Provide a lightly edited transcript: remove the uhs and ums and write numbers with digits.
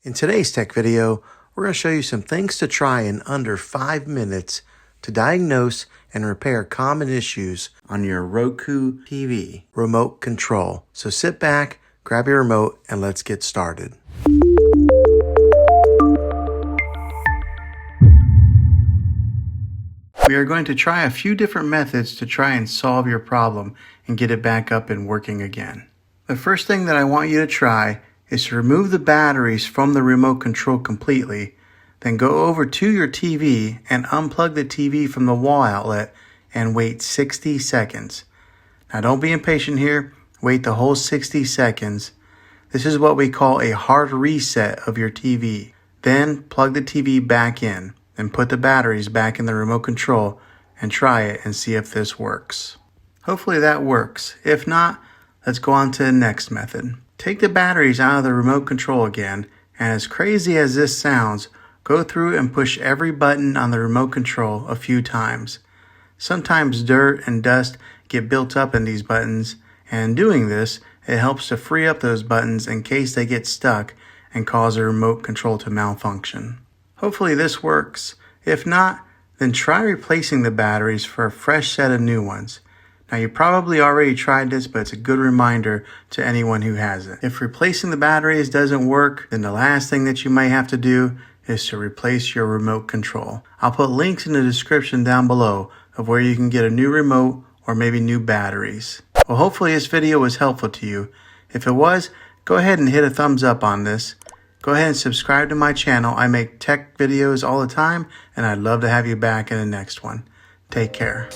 In today's tech video, we're going to show you some things to try in under 5 minutes to diagnose and repair common issues on your Roku TV remote control. So sit back, grab your remote, and let's get started. We are going to try a few different methods to try and solve your problem and get it back up and working again. The first thing that I want you to try is to remove the batteries from the remote control completely, then go over to your TV and unplug the TV from the wall outlet and wait 60 seconds. Now don't be impatient here, wait the whole 60 seconds. This is what we call a hard reset of your TV. Then plug the TV back in and put the batteries back in the remote control and try it and see if this works. Hopefully that works. If not, let's go on to the next method. Take the batteries out of the remote control again, and as crazy as this sounds, go through and push every button on the remote control a few times. Sometimes dirt and dust get built up in these buttons, and in doing this, it helps to free up those buttons in case they get stuck and cause the remote control to malfunction. Hopefully this works. If not, then try replacing the batteries for a fresh set of new ones. Now you probably already tried this, but it's a good reminder to anyone who hasn't. If replacing the batteries doesn't work, then the last thing that you might have to do is to replace your remote control. I'll put links in the description down below of where you can get a new remote or maybe new batteries. Well, hopefully this video was helpful to you. If it was, go ahead and hit a thumbs up on this. Go ahead and subscribe to my channel. I make tech videos all the time, and I'd love to have you back in the next one. Take care.